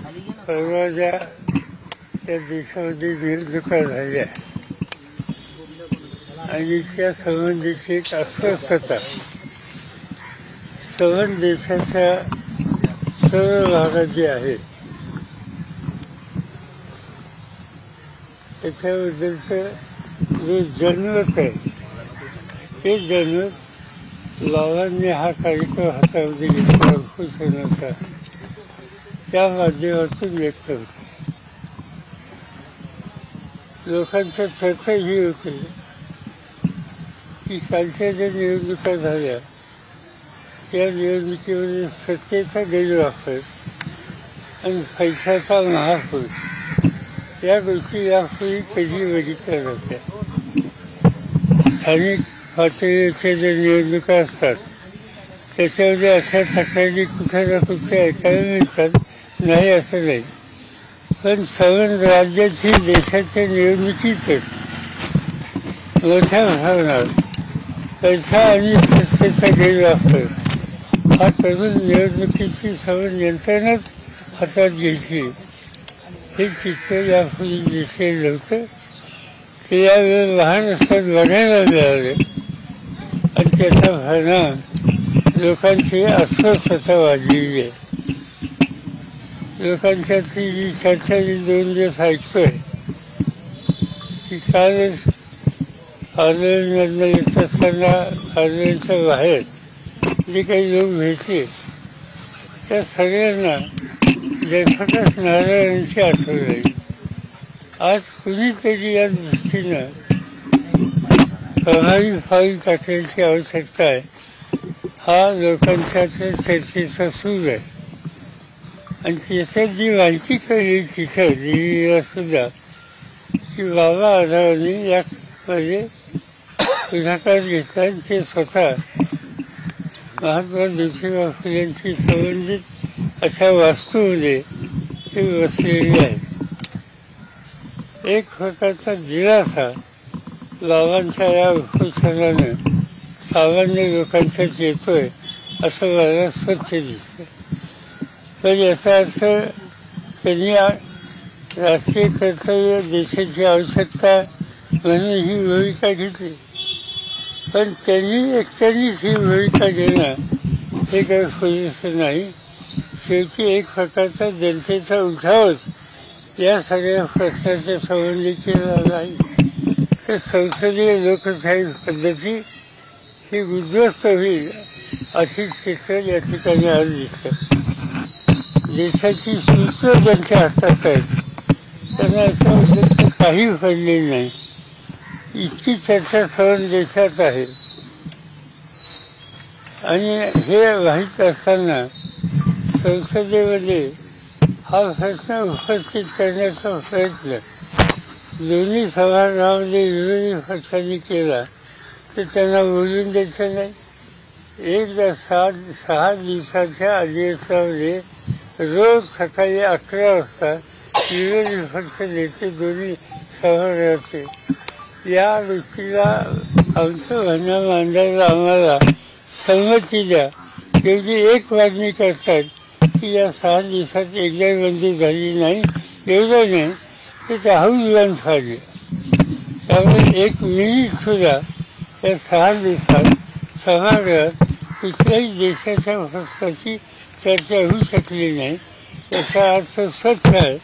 परवाच्या त्या देशामध्ये निवडणुका झाल्या आणि त्या संबंधीची एक अस्वस्थता सर्व देशाच्या सर्व भागात जी आहे त्याच्याबद्दलचं जे जनमत आहे ते जनमत बाबांनी हा कार्यक्रम हातामध्ये घेतला खुश होण्याचा त्या माध्यमातून व्यक्त होते. लोकांच्या चर्चा ही होती की कालच्या ज्या निवडणुका झाल्या त्या निवडणुकीमध्ये सत्तेचा गैरवापर आणि पैशाचा महापूर या गोष्टी यापूर्वी कधी बघितल्या जात्या. स्थानिक पातळीवरच्या ज्या निवडणुका असतात त्याच्यामध्ये अशा तक्रारी कुठे ना कुठे ऐकायला मिळतात, नाही असं नाही. पण सर्व राज्याची देशाच्या निवडणुकीतच मोठ्या प्रमाणात पैसा आणि सत्तेचा गैरवापर हा करून निवडणुकीची सर्व यंत्रणाच हातात घ्यायची हे चित्र यापूर्वी दिसलेलं नव्हतं. ते यावेळी लहान असतात बघायला मिळाले आणि त्याचा परिणाम लोकांची अस्वस्थता वाढलेली आहे. लोकांच्यातली जी चर्चा मी 2 दिवस ऐकतोय की कालच पार्लमेंटमधनं येत असताना पार्लमेंटच्या बाहेर जे काही लोक भेटले त्या सगळ्यांना जयप्रकाश नारायणांची आठवण राहील. आज कुणीतरी या दृष्टीनं प्रभावी पाऊल टाकण्याची आवश्यकता आहे. हा लोकांच्या चर्चेचा सूर आहे आणि त्याच्यात जी माहिती कळली तिथं दिल्लीला सुद्धा की बाबा आढावांनी यामध्ये पुढाकार घेतला आणि ते स्वतः महात्मा ज्योतिबा फुलेंशी संबंधित अशा वास्तूमध्ये ते बसलेले आहेत. एक प्रकारचा दिलासा बाबांच्या या उपोषणानं सामान्य लोकांच्यात येतोय असं मला स्वच्छ दिसतं. पण याचा अर्थ त्यांनी राष्ट्रीय कर्तव्य देशाची आवश्यकता म्हणून ही भूमिका घेतली, पण त्यांनी एकट्यानेच ही भूमिका घेणं हे काही पुरेसं नाही. शेवटी एक प्रकारचा जनतेचा उठावच या सगळ्या प्रश्नाच्या संबंधी केला नाही तर संसदीय लोकशाही पद्धती ही उद्ध्वस्त होईल अशी चित्र या ठिकाणी आज दिसतं. देशाची सूत्र ज्यांच्या हातात आहेत त्यांना याच्याबद्दल काही पडलेलं नाही. इतकी चर्चा सर्व देशात आहे आणि हे माहीत असताना संसदेमध्ये हा प्रश्न उपस्थित करण्याचा प्रयत्न दोन्ही सभागृहामध्ये विरोधी पक्षांनी केला तर त्यांना बोलून द्यायचं नाही. एकदा 6 दिवसाच्या अधिवेशनामध्ये रोज सकाळी 11 वाजता विरोधी पक्ष नेते दोन्ही सभागृहाचे या गोष्टीला आमचं म्हणणं मांडायला आम्हाला संमती द्या एवढी एक मागणी करतात की या 6 दिवसात एकदाही मंजूर झाली नाही. एवढं नाही तर ते हाऊस फाडले. त्यामुळे 1 मिनिटसुद्धा या 6 दिवसात सभागृहात कुठल्याही देशाच्या प्रश्नाची चर्चा होऊ शकली नाही. याचा अर्थ स्वच्छ आहे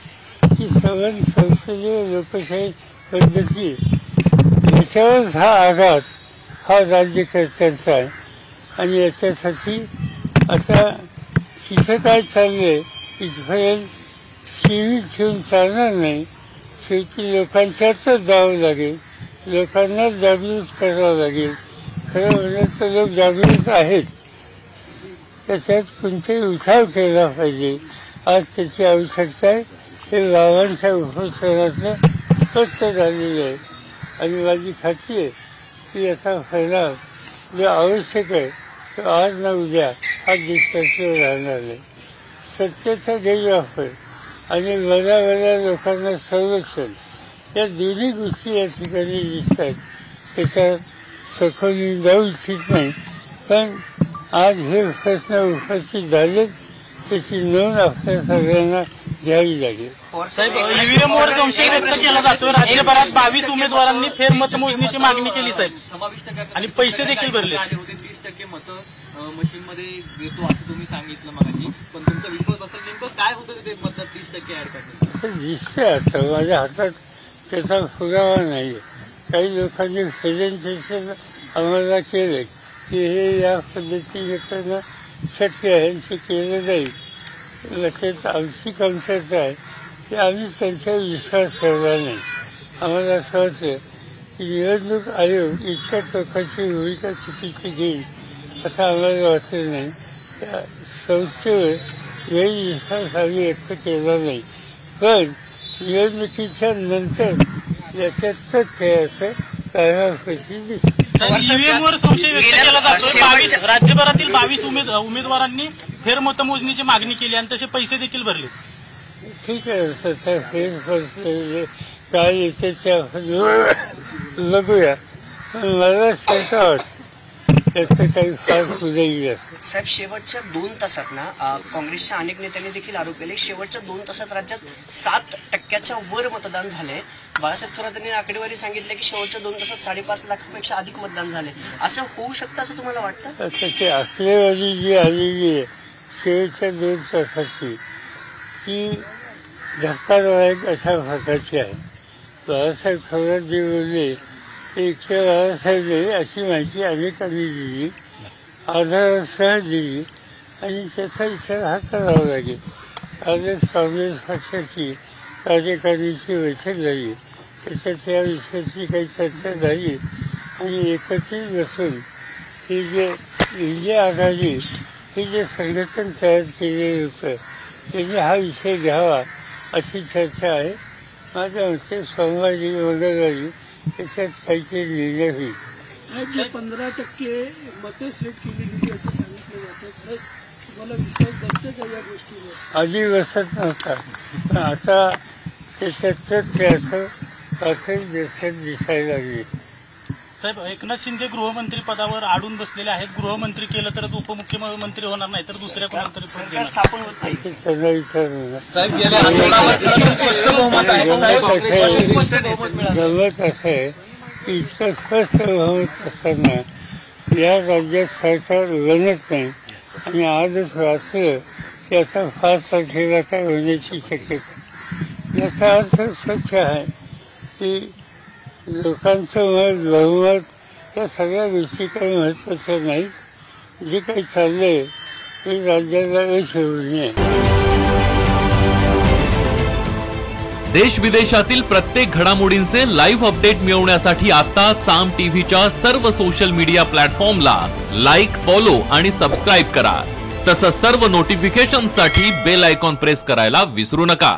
की सर्व संसदीय लोकशाही पद्धती याच्यावरच हा आघात हा राज्यकर्त्यांचा आहे आणि याच्यासाठी आता तिथं काय चाललंय इथपर्यंत सीमित ठेवून चालणार नाही. शेवटी लोकांच्यातच जावं लागेल, लोकांना जागृत करावं लागेल. खरं म्हणजे तर लोक जागृत आहेत, त्याच्यात कोणताही उठाव केला पाहिजे. आज त्याची आवश्यकता आहे. हे बाबांच्या उपोषणातलं स्पष्ट झालेलं आहे आणि माझी खात्री आहे की याचा परिणाम जो आवश्यक आहे तो आज ना उद्या हा देशाशिवाय राहणार नाही. सत्तेचा गैरवापर आणि बऱ्या लोकांना संरक्षण या दोन्ही गोष्टी या ठिकाणी दिसतात. त्याच्यात सखोल मी जाऊ इच्छित नाही, पण आज हे प्रश्न उपस्थित झाले त्याची नोंद आपल्या सगळ्यांना घ्यावी लागेल. साहेब, ईव्हीएमवर संशय व्यक्त केला जातोय. राज्यभरात 22 उमेदवारांनी फेरमतमोजणीची मागणी केली साहेब आणि पैसे देखील भरले. 30% मतं मशीन मध्ये देतो असं तुम्ही सांगितलं मगाशी, पण तुमचा विश्वास बसेल नेमकं काय होतं ते मतं 30% ऍड करतात? दिसतंय आता माझ्या हातात त्याचा पुरावा नाही. काही लोकांनी प्रेझेंटेशन आम्हाला केलं की हे या पद्धतीने करणं शक्य आहे, ते केलं जाईल. लक्षात आमची कमतरता आहे की आम्ही त्यांचा विश्वास ठेवला नाही. आम्हाला असं वाटतं की निवडणूक आयोग इतक्या चौकशी भूमिका चुकीची घेईल असं आम्हाला वाटलं नाही. त्या संस्थेवर वेळी विश्वास आम्ही व्यक्त केला नाही. पण निवडणुकीच्या नंतर याच्यात तथ्य असं कायमापाशी दिसतं. ईव्हीएमवर संशय व्यक्त केला जातोय. राज्यभरातील 22 उमेदवारांनी फेरमतमोजणीची मागणी केली आणि तसे पैसे देखील भरले. ठीक आहे, सध्या फेरफार काय येते ते आपण बघूया. पण मला शंका वाटते त्याचं काही फार पुढे येईल असं. साहेब, शेवटच्या 2 तासात ना काँग्रेसच्या अनेक नेत्यांनी देखील आरोप केले, शेवटच्या 2 तासात राज्यात 7% वर मतदान झालंय. बाळासाहेब थोरात यांनी आकडेवारी सांगितले की शेवटच्या 2 तासात 5.5 लाखापेक्षा अधिक मतदान झाले. असं होऊ शकतं असं तुम्हाला वाटतं? त्याची आकडेवारी जी आलेली आहे शेवटच्या 2 तासाची ती धक्कादायक अशा प्रकारची आहे. बाळासाहेब थोरात जे बोलले ते इतक्या बाळासाहेब नाही अशी माहिती अनेकांनी दिली, आधारासह दिली आणि त्याचा विचार हा करावा लागेल. काँग्रेस पक्षाची कार्यकारिणीची बैठक झाली, त्याच्यात या विषयाची काही चर्चा झाली आणि एकत्रित बसून ही जे इंडिया आघाडी हे जे संघटन तयार केलेलं होतं त्यांनी हा विषय घ्यावा अशी चर्चा आहे. माझ्या मते सोमवारी मंगळवारी त्याच्यात काहीतरी निर्णय होईल. 15% मते सेट केली गेली असं सांगितलं जातं. खरंच तुम्हाला विश्वास बसते का या गोष्टीवर? आधी बसत नव्हता, पण आता त्याच्यात तथ्य असं दिसायला लागले. साहेब, एकनाथ शिंदे गृहमंत्री पदावर अडून बसलेले आहेत. गृहमंत्री केलं तरच उपमुख्यमंत्री होणार नाही तर दुसऱ्या कोणाला तरी पद देणार. स्थापन होत नाही. त्यांना विचारून गमत असं आहे की इतकं स्पष्ट बहुमत असताना या राज्यात सरकार बनत नाही आणि आजच वाचलं की आता 5 तारखेला काय होण्याची शक्यता. याचा अर्थ स्वच्छ आहे की लोकांचं मत बहुमत या सगळ्या गोष्टी काही महत्त्वाच्या नाहीत. जे काही चाललंय ते राज्याला यश होऊ नये. देश विदेशातील प्रत्येक घडामोडींचे लाईव्ह अपडेट मिळवण्यासाठी आता साम टीव्हीच्या सर्व सोशल मीडिया प्लॅटफॉर्मला लाईक, फॉलो आणि सबस्क्राईब करा. तसंच सर्व नोटिफिकेशनसाठी बेल आयकॉन प्रेस करायला विसरू नका.